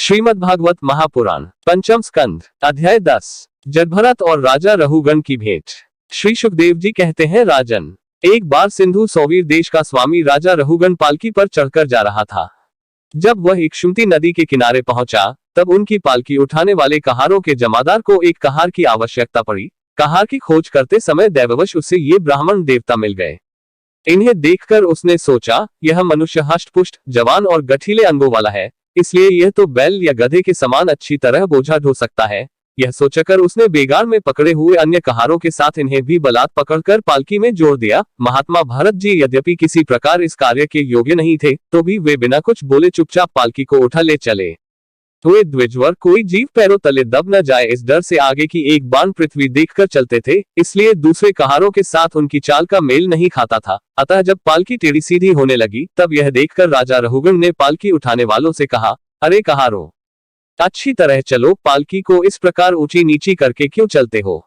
श्रीमद्भागवत महापुराण पंचम स्कंद अध्याय 10 जडभरत और राजा रहुगण की भेंट। श्री सुखदेव जी कहते हैं, राजन, एक बार सिंधु सौवीर देश का स्वामी राजा रहुगण पालकी पर चढ़कर जा रहा था। जब वह इक्षुमती नदी के किनारे पहुंचा, तब उनकी पालकी उठाने वाले कहारों के जमादार को एक कहार की आवश्यकता पड़ी। कहार की खोज करते समय दैववश उसे ये ब्राह्मण देवता मिल गए। इन्हें देखकर उसने सोचा, यह मनुष्य हष्ट-पुष्ट, जवान और गठीले अंगों वाला है, इसलिए यह तो बैल या गधे के समान अच्छी तरह बोझा ढो सकता है। यह सोचकर उसने बेगार में पकड़े हुए अन्य कहारों के साथ इन्हें भी बलात् पकड़कर पालकी में जोड़ दिया। महात्मा भरत जी यद्यपि किसी प्रकार इस कार्य के योग्य नहीं थे, तो भी वे बिना कुछ बोले चुपचाप पालकी को उठा ले चले। वे द्विजवर कोई जीव पैरों तले दब न जाए, इस डर से आगे की एक बाण पृथ्वी देखकर चलते थे, इसलिए दूसरे कहारों के साथ उनकी चाल का मेल नहीं खाता था। अतः जब पालकी टेढ़ी सीधी होने लगी, तब यह देखकर राजा रहुगण ने पालकी उठाने वालों से कहा, अरे कहारों, अच्छी तरह चलो, पालकी को इस प्रकार ऊंची नीची करके क्यों चलते हो।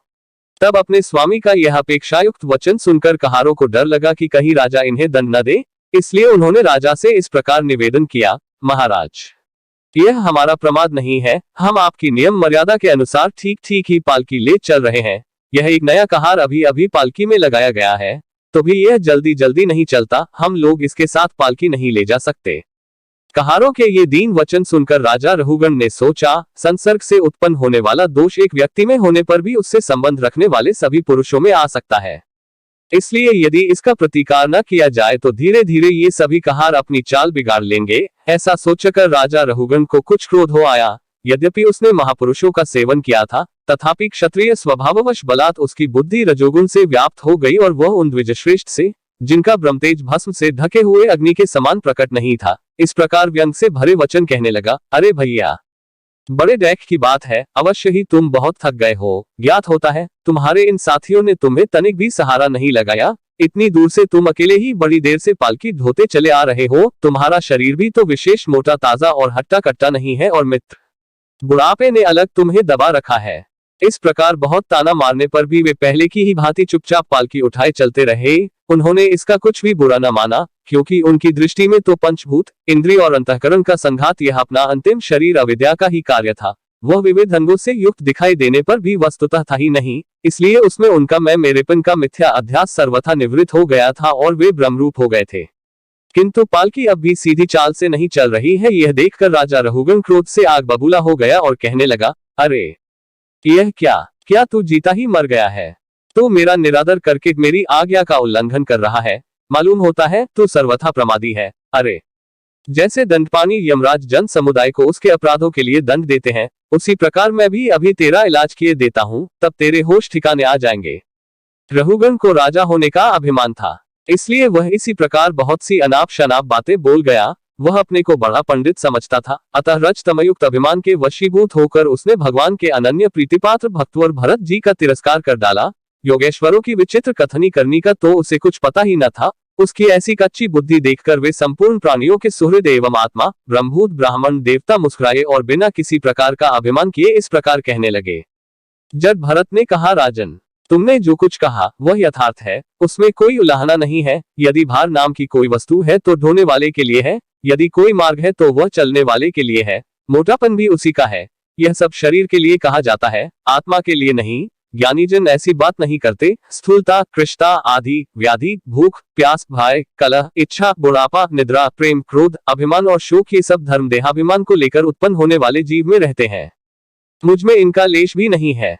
तब अपने स्वामी का यह अपेक्षायुक्त वचन सुनकर कहारों को डर लगा कि कहीं राजा इन्हें दंड न दे, इसलिए उन्होंने राजा से इस प्रकार निवेदन किया, महाराज, यह हमारा प्रमाद नहीं है, हम आपकी नियम मर्यादा के अनुसार ठीक ठीक ही पालकी ले चल रहे हैं। यह एक नया कहार अभी अभी पालकी में लगाया गया है, तो भी यह जल्दी जल्दी नहीं चलता, हम लोग इसके साथ पालकी नहीं ले जा सकते। कहारों के ये दीन वचन सुनकर राजा रहुगण ने सोचा, संसर्ग से उत्पन्न होने वाला दोष एक व्यक्ति में होने पर भी उससे संबंध रखने वाले सभी पुरुषों में आ सकता है, इसलिए यदि इसका प्रतिकार न किया जाए तो धीरे धीरे ये सभी कहार अपनी चाल बिगाड़ लेंगे। ऐसा सोचकर राजा रहुगण को कुछ क्रोध हो आया। यद्यपि उसने महापुरुषों का सेवन किया था, तथापि क्षत्रिय स्वभाववश बलात् उसकी बुद्धि रजोगुण से व्याप्त हो गई और वह उन द्विजश्रेष्ठ से, जिनका ब्रह्मतेज भस्म से ढके हुए अग्नि के समान प्रकट नहीं था, इस प्रकार व्यंग से भरे वचन कहने लगा, अरे भैया, बड़े डैक की बात है, अवश्य ही तुम बहुत थक गए हो। ज्ञात होता है तुम्हारे इन साथियों ने तुम्हें तनिक भी सहारा नहीं लगाया। इतनी दूर से तुम अकेले ही बड़ी देर से पालकी ढोते चले आ रहे हो। तुम्हारा शरीर भी तो विशेष मोटा ताजा और हट्टा कट्टा नहीं है, और मित्र बुढ़ापे ने अलग तुम्हें दबा रखा है। इस प्रकार बहुत ताना मारने पर भी वे पहले की ही भांति चुपचाप पालकी उठाए चलते रहे। उन्होंने इसका कुछ भी बुरा न माना, क्योंकि उनकी दृष्टि में तो पंचभूत, इंद्रिय और अंतःकरण का संघात यह अपना अंतिम शरीर अविद्या का ही कार्य था। वह विविध अंगों से युक्त दिखाई देने पर भी वस्तुतः था ही नहीं, इसलिए उसमें उनका मैं मेरेपन का मिथ्या अध्यास सर्वथा निवृत्त हो गया था और वे ब्रह्मरूप हो गए थे। किंतु पालकी अब भी सीधी चाल से नहीं चल रही है। यह देखकर राजा रहुगण क्रोध से आग बबूला हो गया और कहने लगा, अरे यह क्या तू जीता ही मर गया है? तू मेरा निरादर करके मेरी आज्ञा का उल्लंघन कर रहा है। मालूम होता है तू सर्वथा प्रमादी है। अरे जैसे दंडपानी यमराज जन समुदाय को उसके अपराधों के लिए दंड देते हैं, उसी प्रकार मैं भी अभी तेरा इलाज किए देता हूँ, तब तेरे होश ठिकाने आ जाएंगे। रहुगण को राजा होने का अभिमान था, इसलिए वह इसी प्रकार बहुत सी अनाप शनाप बातें बोल गया। वह अपने को बड़ा पंडित समझता था, अतः रजतमयुक्त अभिमान के वशीभूत होकर उसने भगवान के अनन्य प्रीतिपात्र भक्तवर भरत जी का तिरस्कार कर डाला। योगेश्वरों की विचित्र कथनी करनी का तो उसे कुछ पता ही न था। उसकी ऐसी कच्ची बुद्धि देखकर वे संपूर्ण प्राणियों के सुहृद एवं आत्मा ब्रह्मभूत ब्राह्मण देवता मुस्कुराए और बिना किसी प्रकार का अभिमान किए इस प्रकार कहने लगे। जब भरत ने कहा, राजन, तुमने जो कुछ कहा वह यथार्थ है, उसमें कोई उलाहना नहीं है। यदि भार नाम की कोई वस्तु है तो ढोने वाले के लिए है, यदि कोई मार्ग है तो वह चलने वाले के लिए है। मोटापन भी उसी का है। यह सब शरीर के लिए कहा जाता है, आत्मा के लिए नहीं। ज्ञानी जन ऐसी बात नहीं करते। स्थूलता, कृष्णता आदि, व्याधि, भूख, प्यास, भय, कलह, इच्छा, बुढ़ापा, निद्रा, प्रेम, क्रोध, अभिमान और शोक, ये सब धर्म देहाभिमान को लेकर उत्पन्न होने वाले जीव में रहते हैं। मुझ में इनका लेश भी नहीं है।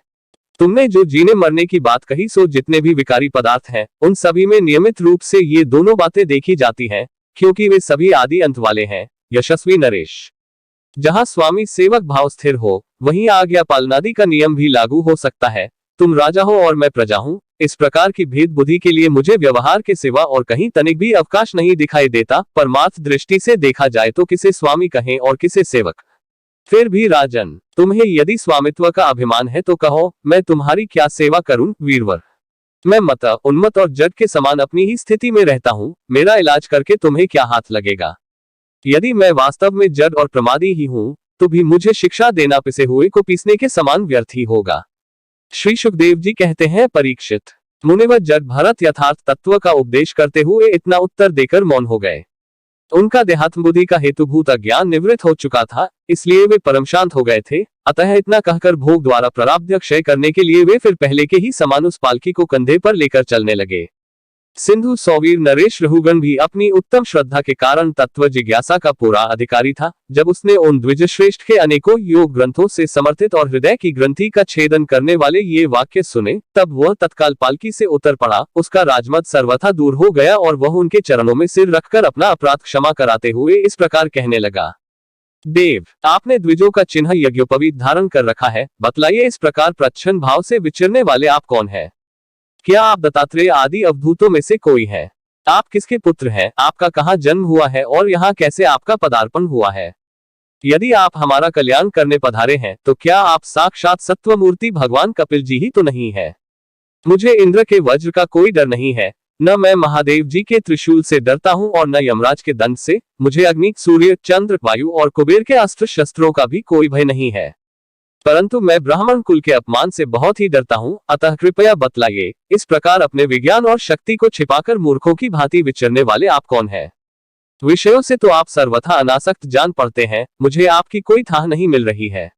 तुमने जो जीने मरने की बात कही, सो जितने भी विकारी पदार्थ हैं, उन सभी में नियमित रूप से ये दोनों बातें देखी जाती हैं, क्योंकि वे सभी आदि अंत वाले हैं। यशस्वी नरेश, जहाँ स्वामी सेवक भाव स्थिर हो, वहीं आज्ञा पालनादि का नियम भी लागू हो सकता है। तुम राजा हो और मैं प्रजा हूँ, इस प्रकार की भेद बुद्धि के लिए मुझे व्यवहार के सिवा और कहीं तनिक भी अवकाश नहीं दिखाई देता। परमार्थ दृष्टि से देखा जाए तो किसे स्वामी कहें और किसे सेवक। फिर भी राजन, तुम्हें यदि स्वामित्व का अभिमान है तो कहो, मैं तुम्हारी क्या सेवा करूं वीरवर। मैं मत, उन्मत्त और जड के समान अपनी ही स्थिति में रहता हूँ। मेरा इलाज करके तुम्हें क्या हाथ लगेगा? यदि मैं वास्तव में जड और प्रमादी ही हूँ, तो भी मुझे शिक्षा देना पिसे हुए को पीसने के समान व्यर्थ ही होगा। श्री सुखदेव जी कहते हैं, परीक्षित, मुनिवर जड भरत यथार्थ तत्व का उपदेश करते हुए इतना उत्तर देकर मौन हो गए। उनका देहात्म बुद्धि का हेतुभूत अज्ञान निवृत्त हो चुका था, इसलिए वे परम शांत हो गए थे। अतः इतना कहकर भोग द्वारा प्रारब्ध क्षय करने के लिए वे फिर पहले के ही समान उस पालकी को कंधे पर लेकर चलने लगे। सिंधु सौवीर नरेश रहुगण भी अपनी उत्तम श्रद्धा के कारण तत्व जिज्ञासा का पूरा अधिकारी था। जब उसने उन द्विजश्रेष्ठ के अनेकों योग ग्रंथों से समर्थित और हृदय की ग्रंथि का छेदन करने वाले ये वाक्य सुने, तब वह तत्काल पालकी से उतर पड़ा। उसका राजमद सर्वथा दूर हो गया और वह उनके चरणों में सिर रखकर अपना अपराध क्षमा कराते हुए इस प्रकार कहने लगा। देव, आपने द्विजों का चिन्ह यज्ञोपवीत धारण कर रखा है, बतलाइए इस प्रकार प्रच्छन्न भाव से विचरने वाले आप कौन है? क्या आप दत्तात्रेय आदि अवधूतों में से कोई है? आप किसके पुत्र हैं? आपका कहाँ जन्म हुआ है और यहाँ कैसे आपका पदार्पण हुआ है? यदि आप हमारा कल्याण करने पधारे हैं तो क्या आप साक्षात सत्वमूर्ति भगवान कपिल जी ही तो नहीं है? मुझे इंद्र के वज्र का कोई डर नहीं है, न मैं महादेव जी के त्रिशूल से डरता हूँ और न यमराज के दंड से। मुझे अग्नि, सूर्य, चंद्र, वायु और कुबेर के अस्त्र शस्त्रों का भी कोई भय नहीं है, परंतु मैं ब्राह्मण कुल के अपमान से बहुत ही डरता हूँ। अतः कृपया बतलाइए, इस प्रकार अपने विज्ञान और शक्ति को छिपाकर मूर्खों की भांति विचरने वाले आप कौन है? विषयों से तो आप सर्वथा अनासक्त जान पड़ते हैं, मुझे आपकी कोई थाह नहीं मिल रही है।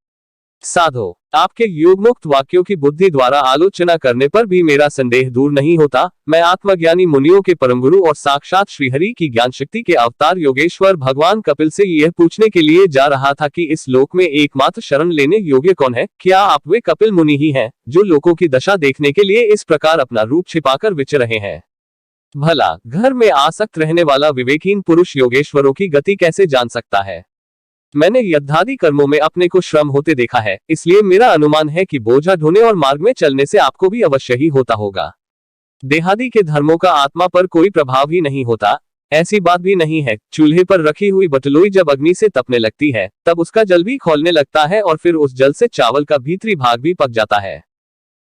साधो, आपके योगमुक्त वाक्यों की बुद्धि द्वारा आलोचना करने पर भी मेरा संदेह दूर नहीं होता। मैं आत्मज्ञानी मुनियों के परम गुरु और साक्षात श्रीहरि की ज्ञान शक्ति के अवतार योगेश्वर भगवान कपिल से यह पूछने के लिए जा रहा था कि इस लोक में एकमात्र शरण लेने योग्य कौन है? क्या आप वे कपिल मुनि ही हैं जो लोगों की दशा देखने के लिए इस प्रकार अपना रूप छिपाकर विचर रहे हैं? भला घर में आसक्त रहने वाला विवेकहीन पुरुष योगेश्वरों की गति कैसे जान सकता है? मैंने यज्ञादि कर्मों में अपने को श्रम होते देखा है, इसलिए मेरा अनुमान है कि बोझा ढोने और मार्ग में चलने से आपको भी अवश्य ही होता होगा। देहादि के धर्मों का आत्मा पर कोई प्रभाव ही नहीं होता, ऐसी बात भी नहीं है। चूल्हे पर रखी हुई बटलोई जब अग्नि से तपने लगती है, तब उसका जल भी खौलने लगता है और फिर उस जल से चावल का भीतरी भाग भी पक जाता है।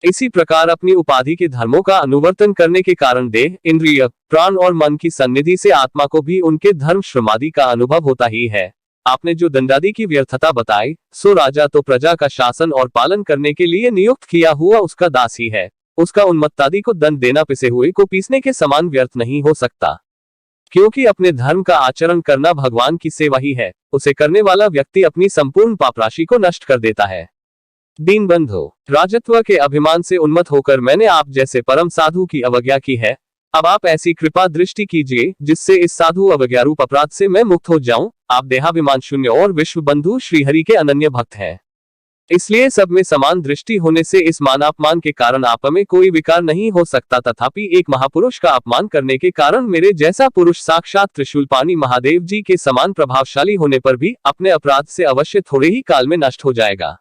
इसी प्रकार अपनी उपाधि के धर्मों का अनुवर्तन करने के कारण देह, इंद्रिय, प्राण और मन की सन्निधि से आत्मा को भी उनके धर्म श्रमादि का अनुभव होता ही है। आपने जो दंडादि की व्यर्थता बताई, सो राजा तो प्रजा का शासन और पालन करने के लिए नियुक्त किया हुआ उसका दास ही है। उसका उन्मत्तादि को दंड देना पिसे हुए को पीसने के समान व्यर्थ नहीं हो सकता, क्योंकि अपने धर्म का आचरण करना भगवान की सेवा ही है। उसे करने वाला व्यक्ति अपनी संपूर्ण पाप राशि को नष्ट कर देता है। दीनबंधो, राजत्व के अभिमान से उन्मत्त होकर मैंने आप जैसे परम साधु की अवज्ञा की है। अब आप ऐसी कृपा दृष्टि कीजिए जिससे इस साधु अवज्ञा रूप अपराध से मैं मुक्त हो जाऊं। आप देहाभिमान शून्य और विश्व बंधु श्रीहरि के अनन्य भक्त हैं, इसलिए सब में समान दृष्टि होने से इस मानापमान के कारण आप में कोई विकार नहीं हो सकता। तथापि एक महापुरुष का अपमान करने के कारण मेरे जैसा पुरुष साक्षात त्रिशूलपाणी महादेव जी के समान प्रभावशाली होने पर भी अपने अपराध से अवश्य थोड़े ही काल में नष्ट हो जाएगा।